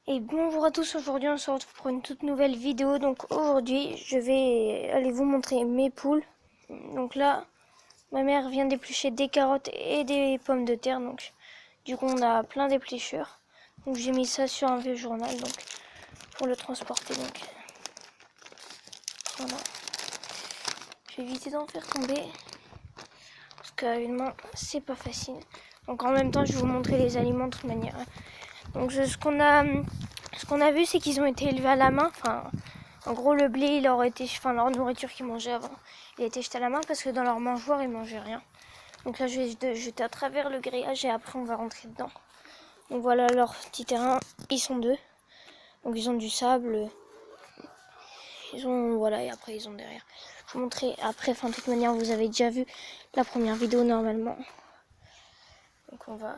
Et bonjour à tous, aujourd'hui on se retrouve pour une toute nouvelle vidéo. Donc aujourd'hui je vais aller vous montrer mes poules. Donc là ma mère vient d'éplucher des carottes et des pommes de terre, donc du coup on a plein d'épluchures. Donc j'ai mis ça sur un vieux journal donc pour le transporter. Donc voilà, je vais éviter d'en faire tomber parce qu'avec une main c'est pas facile. Donc en même temps je vais vous montrer les aliments de toute manière. Donc ce qu'on a vu, c'est qu'ils ont été élevés à la main. Enfin, en gros, le blé, il aurait été, enfin, leur nourriture qu'ils mangeaient avant, il a été jeté à la main parce que dans leur mangeoire, ils mangeaient rien. Donc là, je vais jeter à travers le grillage et après, on va rentrer dedans. Donc voilà leur petit terrain. Ils sont deux. Donc ils ont du sable. Ils ont, voilà, et après, ils ont derrière. Je vous montrerai après. Enfin, de toute manière, vous avez déjà vu la première vidéo normalement. Donc on va.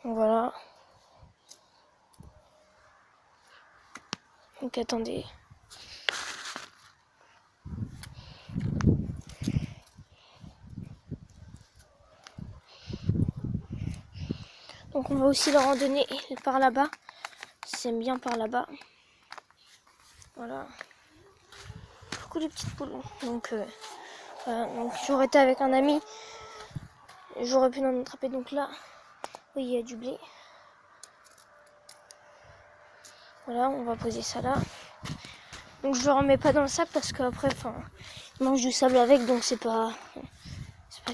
Donc voilà. Donc attendez. Donc on va aussi leur en donner par là-bas. Si aiment bien par là-bas. Voilà. Coucou les petites poules. Donc voilà. Donc j'aurais été avec un ami. J'aurais pu en attraper. Donc là, oui, il y a du blé. Voilà, on va poser ça là. Donc je le remets pas dans le sable parce qu'après, enfin, ils mangent du sable avec, donc c'est pas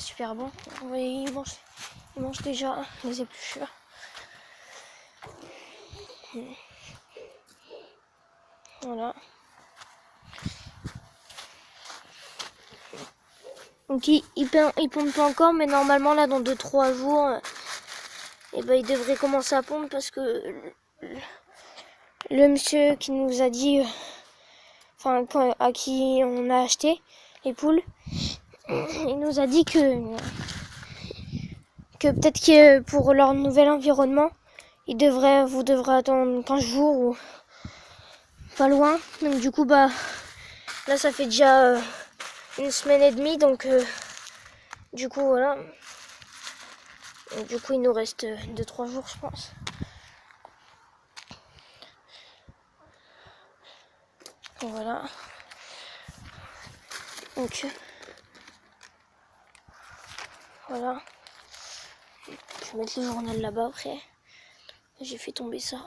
super bon. Vous voyez, ils mangent déjà les épluchures. Voilà. Donc ils pondent pas encore, mais normalement là dans 2-3 jours, et ben ils devraient commencer à pondre parce que le monsieur qui nous a dit, enfin à qui on a acheté les poules, il nous a dit que peut-être que pour leur nouvel environnement, vous devrez attendre 15 jours ou pas loin. Donc du coup bah là ça fait déjà 1 semaine et demie, donc du coup voilà. Donc, du coup il nous reste 2-3 jours je pense. Donc, voilà. Donc voilà. Je vais mettre le journal là-bas après. J'ai fait tomber ça.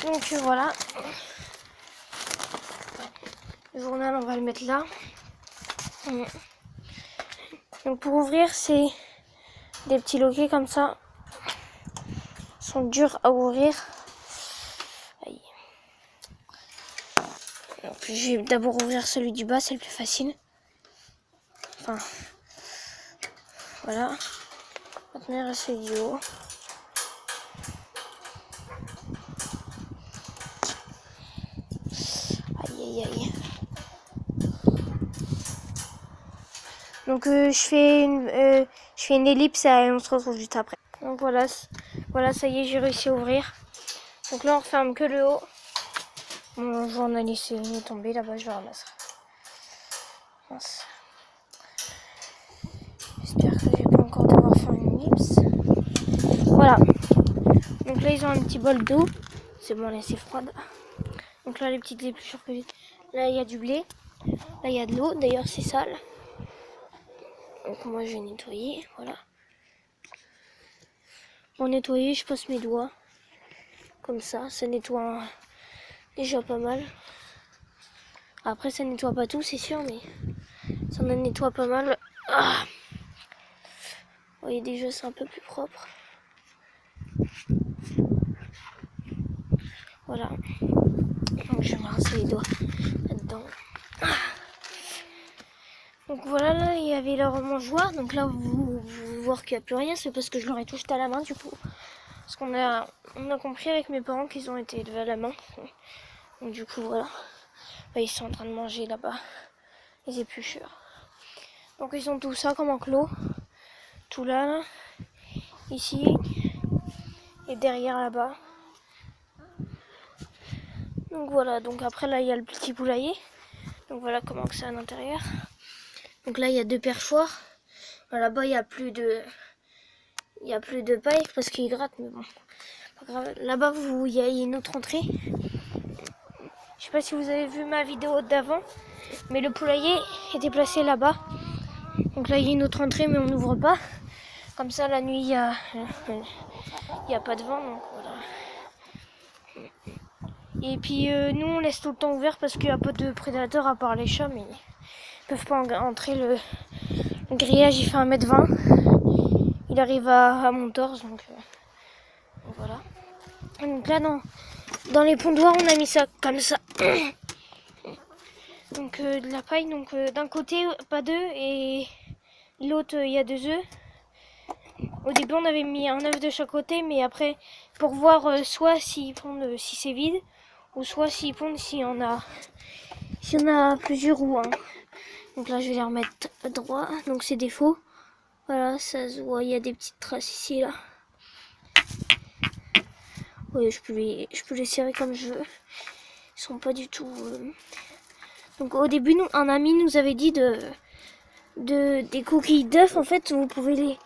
Donc voilà. Le journal on va le mettre là. Donc pour ouvrir c'est des petits loquets comme ça. Ils sont durs à ouvrir. Aïe. Donc, je vais d'abord ouvrir celui du bas, c'est le plus facile. Enfin, voilà. Maintenant, il reste celui du haut. Aïe, aïe, aïe. Donc, je fais une ellipse et on se retrouve juste après. Donc, voilà, ça y est, j'ai réussi à ouvrir. Donc là, on referme que le haut. Mon journal est tombé là-bas, je le ramasserai. Mince. J'espère que je vais pas encore devoir faire une ellipse. Voilà. Donc là, ils ont un petit bol d'eau. C'est bon, là, c'est froide. Donc là, les petites épluchures que j'ai. Là, il y a du blé. Là, il y a de l'eau. D'ailleurs, c'est sale. Donc moi, je vais nettoyer. Voilà. Pour nettoyer, je passe mes doigts. Comme ça nettoie déjà pas mal. Après, ça nettoie pas tout, c'est sûr, mais ça en nettoie pas mal. Ah, vous voyez, déjà, c'est un peu plus propre. Voilà. Donc, je vais me rincer les doigts là-dedans. Donc voilà, là il y avait leur mangeoire. Donc là vous voir qu'il n'y a plus rien, c'est parce que je leur ai tout jeté à la main du coup. Parce qu'on a compris avec mes parents qu'ils ont été élevés à la main. Donc du coup voilà. Là, ils sont en train de manger là-bas les épluchures. Donc ils ont tout ça comme enclos. Tout là, ici et derrière là-bas. Donc voilà, donc après là il y a le petit poulailler. Donc voilà comment c'est à l'intérieur. Donc là il y a 2 perchoirs. Là-bas il y a plus de il n'y a plus de paille parce qu'il gratte, mais bon, pas grave. Là-bas, il y a une autre entrée. Je sais pas si vous avez vu ma vidéo d'avant, mais le poulailler était placé là-bas. Donc là, il y a une autre entrée, mais on n'ouvre pas. Comme ça, la nuit, il n'y a pas de vent, donc voilà. Et puis nous, on laisse tout le temps ouvert parce qu'il n'y a pas de prédateurs à part les chats, mais ils peuvent pas entrer. Le grillage, il fait 1m20. Il arrive à mon torse, donc voilà. Donc là, dans les pondoirs, on a mis ça comme ça. Donc de la paille, donc d'un côté, pas d'œufs, et l'autre, il y a 2 œufs. Au début, on avait mis un œuf de chaque côté, mais après, pour voir soit s'ils pondent, si c'est vide, ou soit s'ils pondent, s'il y en a plusieurs ou un. Donc là, je vais les remettre droit. Donc c'est des faux. Voilà, ça se voit, il y a des petites traces ici, là. Oui, je peux les serrer comme je veux. Ils sont pas du tout... Donc au début, un ami nous avait dit des coquilles d'œufs. En fait, vous pouvez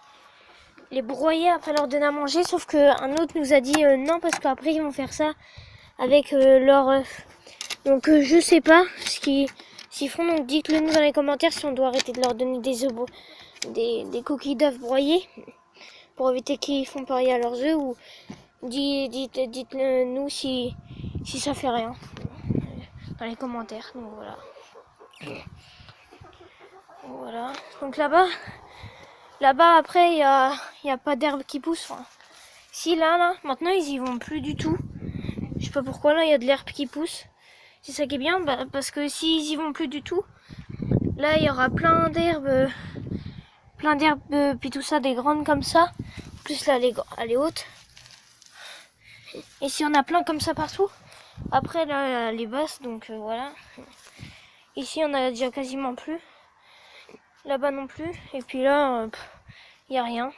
les broyer après leur donner à manger. Sauf qu'un autre nous a dit non, parce qu'après, ils vont faire ça avec leur œuf. Donc je sais pas ce qu'ils font. Donc dites-le nous dans les commentaires si on doit arrêter de leur donner des œufs, des coquilles d'œufs broyées pour éviter qu'ils font pareil à leurs œufs, ou dites-le nous si ça fait rien dans les commentaires. Donc voilà. Donc là-bas après il y a pas d'herbe qui pousse. Enfin, si là maintenant ils y vont plus du tout. Je sais pas pourquoi, là il y a de l'herbe qui pousse. C'est ça qui est bien, parce que s'ils y vont plus du tout, là il y aura plein d'herbes, puis tout ça, des grandes comme ça. En plus là elle est haute. Et si on a plein comme ça partout, après là elle est basse, donc voilà. Ici on a déjà quasiment plus. Là-bas non plus. Et puis là, il n'y a rien.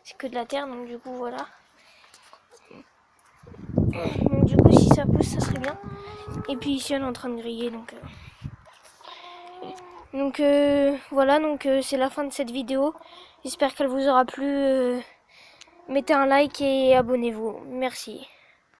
C'est que de la terre, donc du coup voilà. Donc du coup si ça pousse, ça serait bien. Et puis ici on est en train de griller, donc voilà, donc c'est la fin de cette vidéo. J'espère qu'elle vous aura plu. Mettez un like et abonnez-vous. Merci.